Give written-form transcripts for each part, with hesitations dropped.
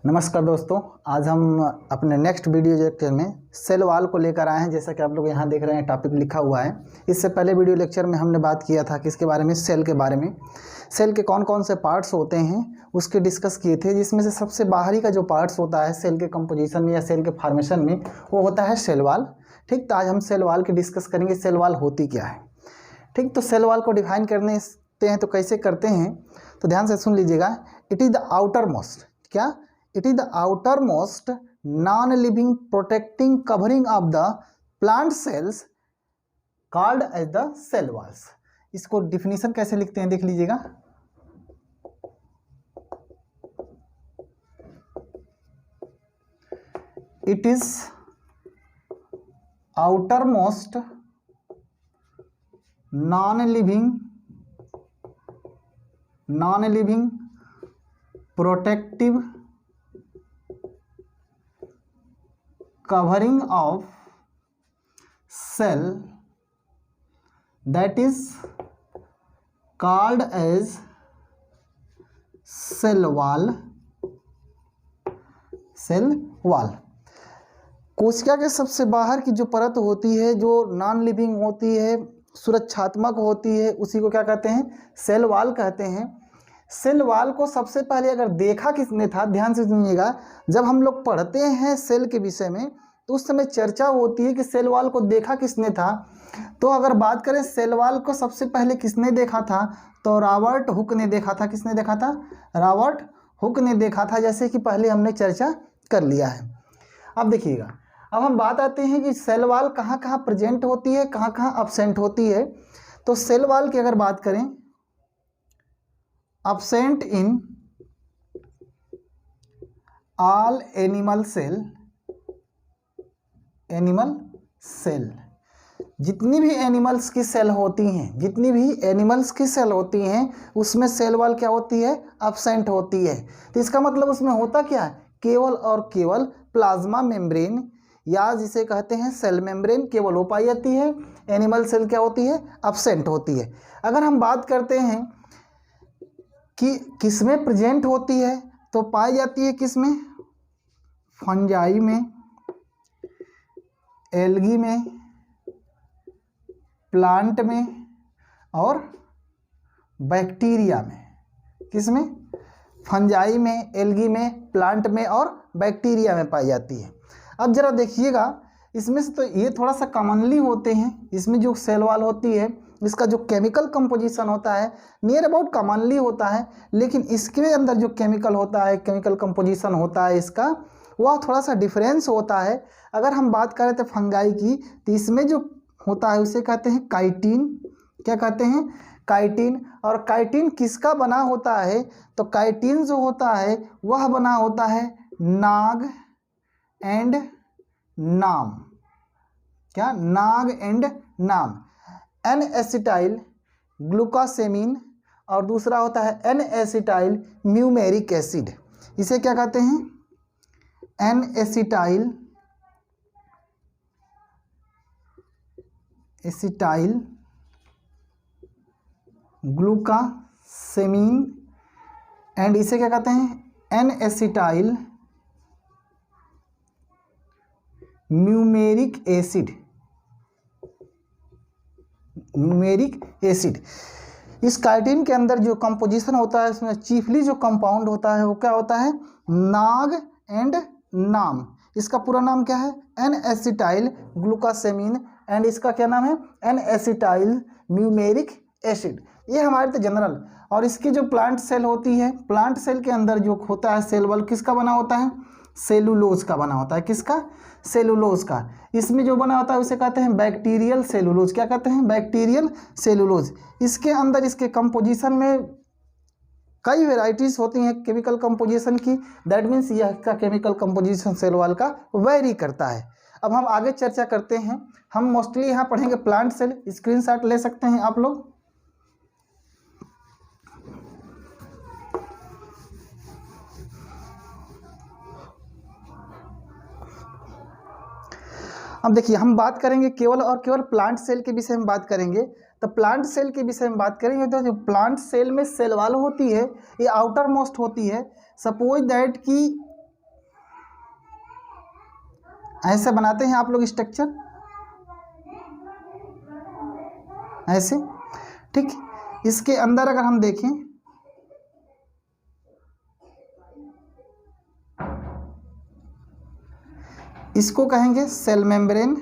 नमस्कार दोस्तों, आज हम अपने नेक्स्ट वीडियो लेक्चर में सेल वॉल को लेकर आए हैं। जैसा कि आप लोग यहाँ देख रहे हैं, टॉपिक लिखा हुआ है। इससे पहले वीडियो लेक्चर में हमने बात किया था किसके बारे में, सेल के बारे में। सेल के कौन कौन से पार्ट्स होते हैं उसके डिस्कस किए थे, जिसमें से सबसे बाहरी का जो पार्ट्स होता है सेल के कंपोजिशन में या सेल के फॉर्मेशन में, वो होता है सेल वॉल। ठीक, तो आज हम सेल वॉल की डिस्कस करेंगे। सेल वॉल होती क्या है। ठीक, तो सेल वॉल को डिफाइन करने हैं तो कैसे करते हैं, तो ध्यान से सुन लीजिएगा। It is the outermost, क्या, it is the outermost non living protecting covering of the plant cells called as the cell walls. इसको डिफिनीशन कैसे लिखते हैं देख लीजिएगा। It is outermost non living protective covering of cell that is called as cell wall। कोशिका के सबसे बाहर की जो परत होती है, जो नॉन लिविंग होती है, सुरक्षात्मक होती है, उसी को क्या कहते हैं, सेल वॉल कहते हैं। सेल वॉल को सबसे पहले अगर देखा किसने था, ध्यान से सुनिएगा। जब हम लोग पढ़ते हैं सेल के विषय में तो उस समय चर्चा होती है कि सेल वॉल को देखा किसने था। तो अगर बात करें सेल वॉल को सबसे पहले किसने देखा था, तो रॉबर्ट हुक ने देखा था। किसने देखा था? रॉबर्ट हुक ने देखा था, जैसे कि पहले हमने चर्चा कर लिया है। अब देखिएगा, अब हम बात आते हैं कि सेल वॉल कहाँ कहाँ प्रेजेंट होती है, कहाँ कहाँ अब्सेंट होती है। तो सेल वॉल की अगर बात करें, absent in all animal cell, जितनी भी एनिमल्स की सेल होती हैं, उसमें सेल वॉल क्या होती है, अब्सेंट होती है। तो इसका मतलब उसमें होता क्या है, केवल और केवल प्लाज्मा मेम्ब्रेन या जिसे कहते हैं सेल मेम्ब्रेन, केवल वो पाई जाती है। एनिमल सेल क्या होती है, अब्सेंट होती है। अगर हम बात करते हैं कि किसमें प्रेजेंट होती है, तो पाई जाती है किसमें, फंजाई में, एल्गी में, प्लांट में और बैक्टीरिया में। किसमें? फंजाई में, एल्गी में, प्लांट में और बैक्टीरिया में पाई जाती है। अब जरा देखिएगा, इसमें से तो ये थोड़ा सा कॉमनली होते हैं। इसमें जो सेल वॉल होती है, इसका जो केमिकल कंपोजिशन होता है नियर अबाउट कॉमनली होता है, लेकिन इसके अंदर जो केमिकल होता है, केमिकल कंपोजिशन होता है इसका, वह थोड़ा सा डिफरेंस होता है। अगर हम बात करें तो फंगाई की, तो इसमें जो होता है उसे कहते हैं काइटिन। क्या कहते हैं? काइटिन। और काइटिन किसका बना होता है, तो काइटिन जो होता है वह बना होता है नाग एंड नाम। क्या? नाग एंड नाम। एन एसिटाइल ग्लूकोसेमिन और दूसरा होता है एन एसिटाइल म्यूमेरिक एसिड। इसे क्या कहते हैं? एन एसिटाइल ग्लूकोसेमिन एंड इसे क्या कहते हैं, एन एसिटाइल म्यूमेरिक एसिड। इस काइटिन के अंदर जो कंपोजिशन होता है, इसमें चीफली जो कंपाउंड होता है वो क्या होता है, नाग एंड नाम। इसका पूरा नाम क्या है, एन एसिटाइल ग्लूकोसेमिन एंड इसका क्या नाम है, एन एसिटाइल म्यूमेरिक एसिड। ये हमारे तो जनरल। और इसकी जो प्लांट सेल होती है, प्लांट सेल के अंदर जो होता है सेल वॉल किसका बना होता है, सेलुलोज का बना होता है। किसका? सेलुलोज का। इसमें जो बना होता है उसे कहते हैं बैक्टीरियल सेलुलोज। क्या कहते हैं? Bacterial cellulose. इसके अंदर इसके कंपोजिशन में कई वेराइटीज़ होती हैं केमिकल कंपोजिशन की। दैट मीन्स यह का केमिकल कंपोजिशन सेल वॉल का वेरी करता है। अब हम आगे चर्चा करते हैं। हम मोस्टली यहाँ पढ़ेंगे प्लांट सेल। स्क्रीनशॉट ले सकते हैं आप लोग। अब देखिए, हम बात करेंगे केवल और केवल प्लांट सेल के विषय में बात करेंगे। तो प्लांट सेल के विषय में बात करेंगे तो जो प्लांट सेल में सेल वॉल होती है ये आउटर मोस्ट होती है। सपोज दैट कि ऐसे बनाते हैं आप लोग स्ट्रक्चर, ऐसे, ठीक। इसके अंदर अगर हम देखें, इसको कहेंगे सेल मेम्ब्रेन।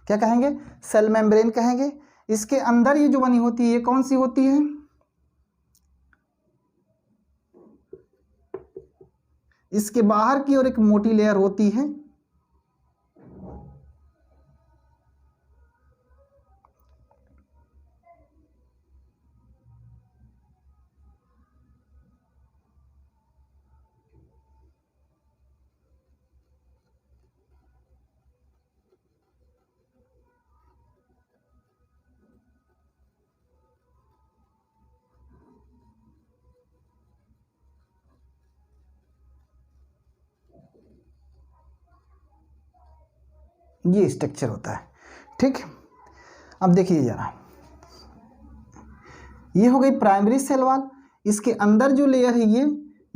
क्या कहेंगे? सेल मेम्ब्रेन कहेंगे। इसके अंदर ये जो बनी होती है ये कौन सी होती है? इसके बाहर की ओर एक मोटी लेयर होती है, ये स्ट्रक्चर होता है, ठीक। अब देखिए जरा, ये हो गई प्राइमरी सेल वॉल। इसके अंदर जो लेयर है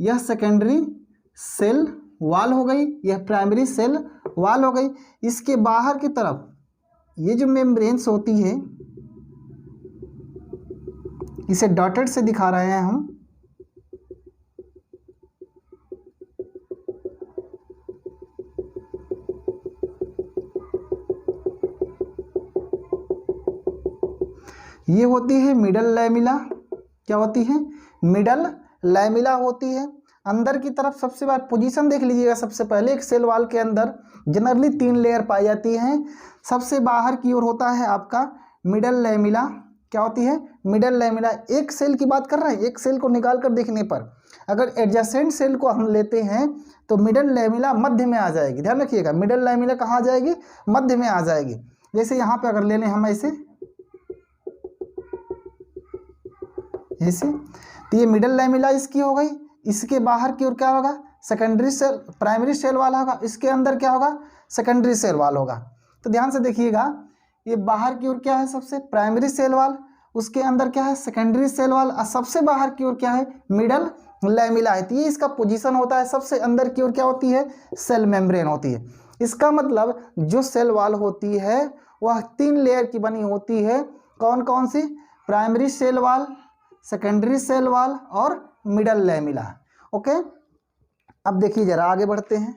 यह सेकेंडरी सेल वॉल हो गई, यह प्राइमरी सेल वॉल हो गई। इसके बाहर की तरफ ये जो मेम्ब्रेन्स होती है, इसे डॉटेड से दिखा रहे हैं हम, ये होती है मिडल लैमिला। क्या होती है? मिडल लैमिला होती है। अंदर की तरफ सबसे बार पोजीशन देख लीजिएगा। सबसे पहले एक सेल वॉल के अंदर जनरली 3 लेयर पाई जाती हैं। सबसे बाहर की ओर होता है आपका मिडल लैमिला। क्या होती है? Middle lamella. एक सेल की बात कर रहे हैं, एक सेल को निकाल कर देखने पर अगर एडजेसेंट सेल को हम लेते हैं तो मिडल लैमिला मध्य में आ जाएगी। ध्यान रखिएगा, मिडल लैमिला कहाँ आ जाएगी? मध्य में आ जाएगी। जैसे यहाँ पे अगर ले लें हम ऐसे तो ये मिडल लैमिला इसकी हो गई। इसके बाहर की ओर क्या होगा? सेकेंडरी सेल, प्राइमरी सेल वाला होगा। इसके अंदर क्या होगा? सेकेंडरी सेल वाल होगा। तो ध्यान से देखिएगा, ये बाहर की ओर क्या है? सबसे प्राइमरी सेल वाल, उसके अंदर क्या है? सेकेंडरी सेल वाल, और सबसे बाहर की ओर क्या है? मिडल लैमिला है। तो ये इसका पोजीशन होता है। सबसे अंदर की ओर क्या होती है? सेल मेम्ब्रेन होती है। इसका मतलब जो सेल वाल होती है वह 3 लेयर की बनी होती है। कौन कौन सी? Primary cell wall, secondary cell wall और मिडल लैमिला। ओके, अब देखिए जरा आगे बढ़ते हैं,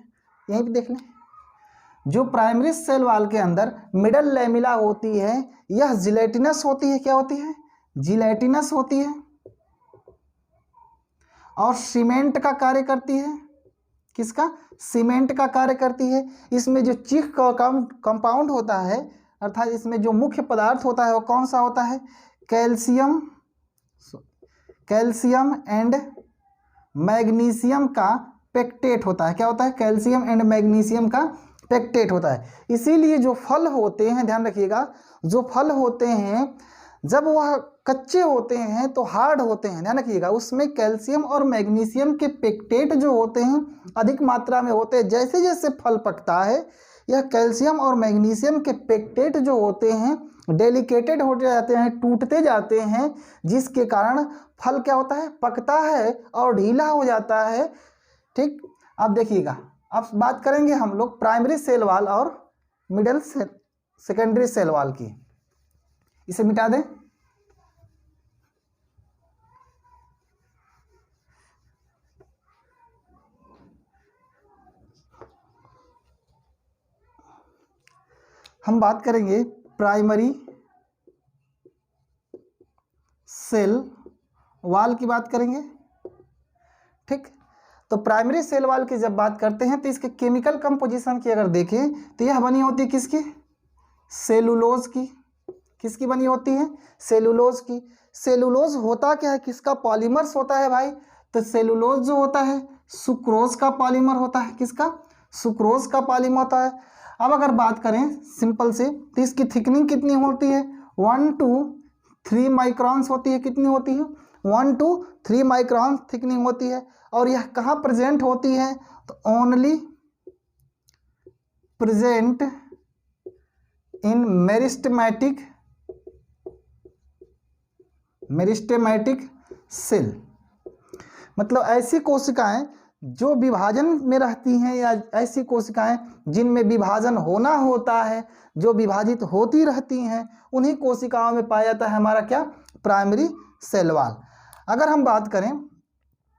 यहीं पे देख लें। जो प्राइमरी सेल वाल के अंदर मिडल लैमिला होती है यह जिलेटिनस होती है। क्या होती है? जिलेटिनस होती है और सीमेंट का कार्य करती है। किसका? सीमेंट का कार्य करती है। इसमें जो चीफ कंपाउंड होता है, अर्थात इसमें जो मुख्य पदार्थ होता है वो कौन सा होता है? कैल्शियम एंड मैग्नीशियम का पेक्टेट होता है। क्या होता है? कैल्शियम एंड मैग्नीशियम का पेक्टेट होता है। इसीलिए जो फल होते हैं, ध्यान रखिएगा, जो फल होते हैं जब वह कच्चे होते हैं तो हार्ड होते हैं। ध्यान रखिएगा, उसमें कैल्शियम और मैग्नीशियम के पेक्टेट जो होते हैं अधिक मात्रा में होते हैं। जैसे जैसे फल पकता है यह कैल्शियम और मैग्नीशियम के पेक्टेट जो होते हैं डेलिकेटेड होते जाते हैं, टूटते जाते हैं, जिसके कारण फल क्या होता है? पकता है और ढीला हो जाता है। ठीक, अब देखिएगा, अब बात करेंगे हम लोग प्राइमरी सेल वाल और मिडल सेकेंडरी सेल वाल की। इसे मिटा दें। हम बात करेंगे प्राइमरी सेल वाल की बात करेंगे। ठीक, तो प्राइमरी सेल वाल की जब बात करते हैं तो इसके केमिकल कंपोजिशन की अगर देखें तो यह बनी होती है किसकी? सेलुलोज की। किसकी बनी होती है? सेलुलोज की। सेलुलोज होता क्या है? किसका पॉलीमर्स होता है भाई? तो सेलुलोज जो होता है सुक्रोज का पॉलीमर होता है। किसका? सुक्रोज का पॉलीमर होता है। अब अगर बात करें सिंपल से तो इसकी थिकनिंग कितनी होती है? 1 to 3 माइक्रॉन्स होती है। कितनी होती है? 1 to 3 माइक्रॉन थिकनिंग होती है। और यह कहाँ प्रेजेंट होती है? तो only present in meristematic cell. मतलब ऐसी कोशिकाएं जो विभाजन में रहती हैं या ऐसी कोशिकाएं जिनमें विभाजन होना होता है, जो विभाजित होती रहती हैं, उन्हीं कोशिकाओं में पाया जाता है हमारा क्या, प्राइमरी सेल वॉल। अगर हम बात करें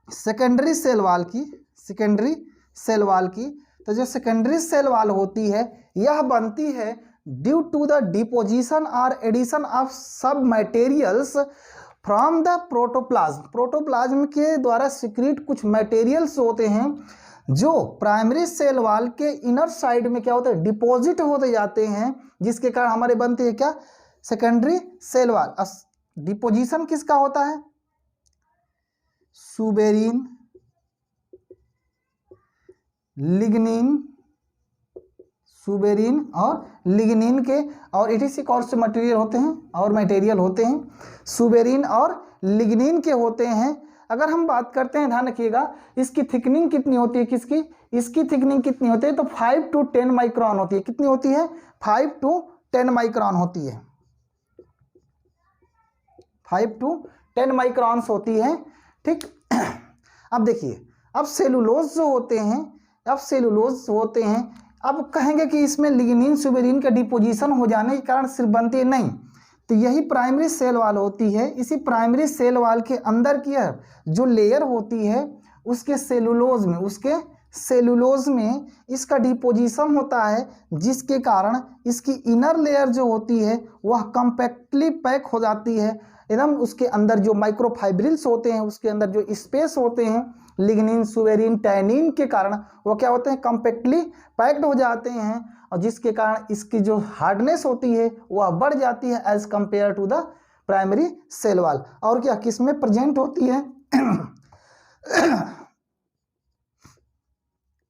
सेकेंडरी सेल वॉल की, सेकेंडरी सेल वॉल की, तो जो सेकेंडरी सेल वॉल होती है यह बनती है ड्यू टू द डिपोजिशन और एडिशन ऑफ सब materials from the protoplasm. Protoplasm के द्वारा सिक्रीट कुछ मटेरियल्स होते हैं जो प्राइमरी सेल वॉल के इनर साइड में क्या होता है, डिपॉजिट होते जाते हैं, जिसके कारण हमारे बनती है क्या, सेकेंडरी सेल वॉल। डिपोजिशन किसका होता है, सुबेरिन, लिग्निन, सुबेरिन और लिग्निन के, और इसी कौन से मटेरियल होते हैं, और मटेरियल होते हैं, सुबेरिन और लिग्निन के होते हैं। अगर हम बात करते हैं, ध्यान रखिएगा, इसकी थिकनिंग कितनी होती है, किसकी, इसकी थिकनिंग कितनी होती है, तो 5 to 10 माइक्रोन होती है। कितनी होती है, 5 to 10 माइक्रोन होती है, 5 to 10 माइक्रोन्स होती है, ठीक। अब देखिए, अब सेलुलोज जो होते हैं, अब सेलुलोज होते हैं, अब कहेंगे कि इसमें लिग्निन सुबेरिन का डिपोजिशन हो जाने के कारण सिर्फ बनती है, नहीं, तो यही प्राइमरी सेल वॉल होती है। इसी प्राइमरी सेल वॉल के अंदर की जो लेयर होती है उसके सेलुलोज में, उसके सेलुलोज में इसका डिपोजिशन होता है, जिसके कारण इसकी इनर लेयर जो होती है वह कम्पैक्टली पैक हो जाती है एकदम। उसके अंदर जो माइक्रोफाइब्रिल्स होते हैं, उसके अंदर जो स्पेस होते हैं, लिग्निन सुबेरिन टैनिन के कारण वो क्या होते हैं, कम्पैक्टली पैक्ड हो जाते हैं, और जिसके कारण इसकी जो हार्डनेस होती है वह बढ़ जाती है as compare to the primary cell wall. और क्या किस में प्रेजेंट होती है,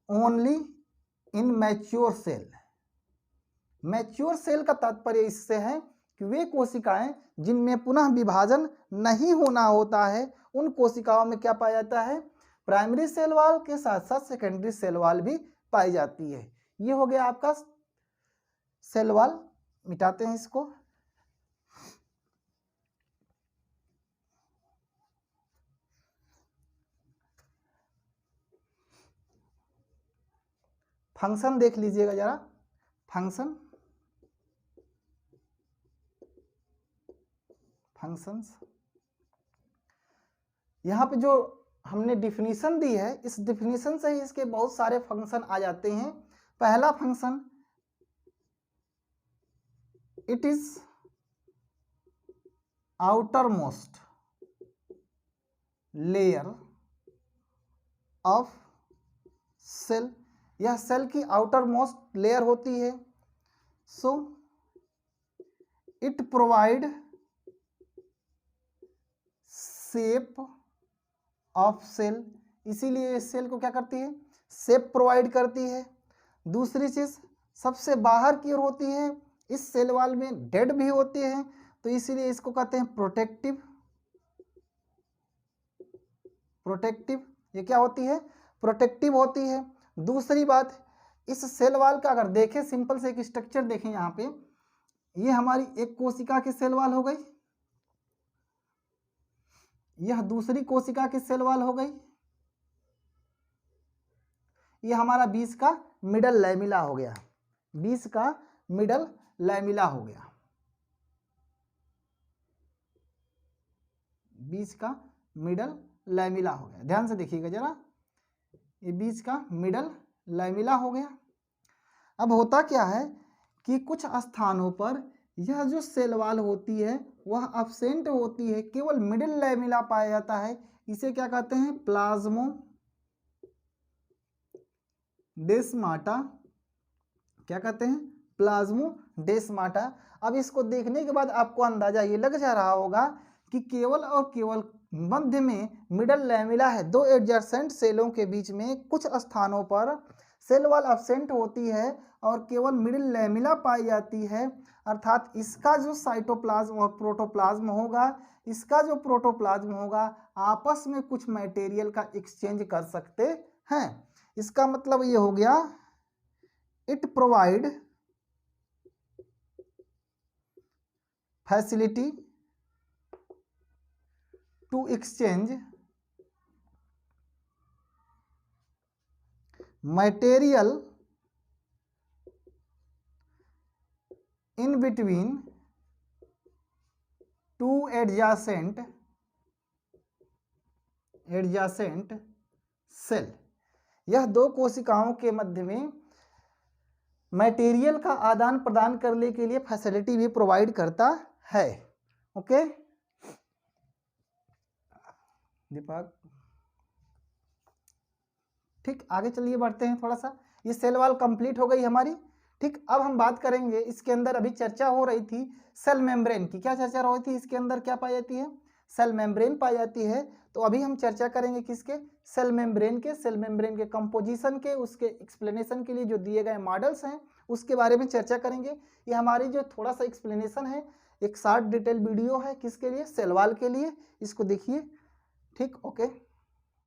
only in mature cell. Mature cell का तात्पर्य इससे है कि वे कोशिकाएं जिनमें पुनः विभाजन नहीं होना होता है, उन कोशिकाओं में क्या पाया जाता है, प्राइमरी सेल वॉल के साथ साथ सेकेंडरी सेल वॉल भी पाई जाती है। ये हो गया आपका सेल वॉल। मिटाते हैं इसको। फंक्शन देख लीजिएगा जरा, फंक्शन, फंक्शंस, यहाँ पे जो हमने डिफिनीशन दी है, इस डिफिनीशन से ही इसके बहुत सारे फंक्शन आ जाते हैं। पहला function, it is outermost layer of cell, यह सेल की आउटर मोस्ट लेयर होती है। So it provide shape of cell, इसीलिए इस सेल को क्या करती है, शेप प्रोवाइड करती है। दूसरी चीज सबसे बाहर की ओर होती है, इस सेल वॉल में डेड भी होते हैं, तो इसीलिए इसको कहते हैं प्रोटेक्टिव। प्रोटेक्टिव, ये क्या होती है, प्रोटेक्टिव होती है। दूसरी बात, इस सेल वॉल का अगर देखें, सिंपल से एक स्ट्रक्चर देखें यहाँ पे, ये हमारी एक कोशिका की सेल वॉल हो गई, यह दूसरी कोशिका की सेल वॉल हो गई, यह हमारा बीच का मिडल लैमिला हो गया, बीच का मिडल लैमिला हो गया, बीच का मिडल लैमिला हो गया। ध्यान से देखिएगा जरा, ये बीच का मिडल लैमिला हो गया। अब होता क्या है कि कुछ स्थानों पर यह जो सेल वॉल होती है वह अब्सेंट होती है, केवल मिडिल लैमिला पाया जाता है। इसे क्या कहते हैं, प्लाज्मो डेस्माटा, क्या कहते हैं, प्लाज्मो डेस्माटा। अब इसको देखने के बाद आपको अंदाजा ये लग जा रहा होगा कि केवल और केवल मध्य में मिडल लैमिला है, दो एडजेसेंट सेलों के बीच में कुछ स्थानों पर सेल वॉल अब्सेंट होती है और केवल मिडिल लैमिला पाई जाती है। अर्थात इसका जो साइटोप्लाज्म और प्रोटोप्लाज्म होगा, इसका जो प्रोटोप्लाज्म होगा, आपस में कुछ मटेरियल का एक्सचेंज कर सकते हैं। इसका मतलब ये हो गया, it provide facility to exchange material in between two adjacent cell, यह दो कोशिकाओं के मध्य में मटेरियल का आदान प्रदान करने के लिए फैसिलिटी भी प्रोवाइड करता है। ओके दीपक, ठीक, आगे चलिए बढ़ते हैं थोड़ा सा। ये सेल वॉल कंप्लीट हो गई हमारी। ठीक, अब हम बात करेंगे इसके अंदर, अभी चर्चा हो रही थी सेल मेम्ब्रेन की। क्या चर्चा हो रही थी? इसके अंदर क्या पाई जाती है? सेल मेम्ब्रेन पाई जाती है। तो अभी हम चर्चा करेंगे किसके? सेल मेम्ब्रेन के। सेल मेम्ब्रेन के कंपोजिशन के, उसके एक्सप्लेनेशन के लिए जो दिए गए मॉडल्स हैं उसके बारे में चर्चा करेंगे। ये हमारी जो थोड़ा सा एक्सप्लेनेशन है, एक शॉर्ट डिटेल वीडियो है, किसके लिए? सेल वॉल के लिए। इसको देखिए। ठीक, ओके।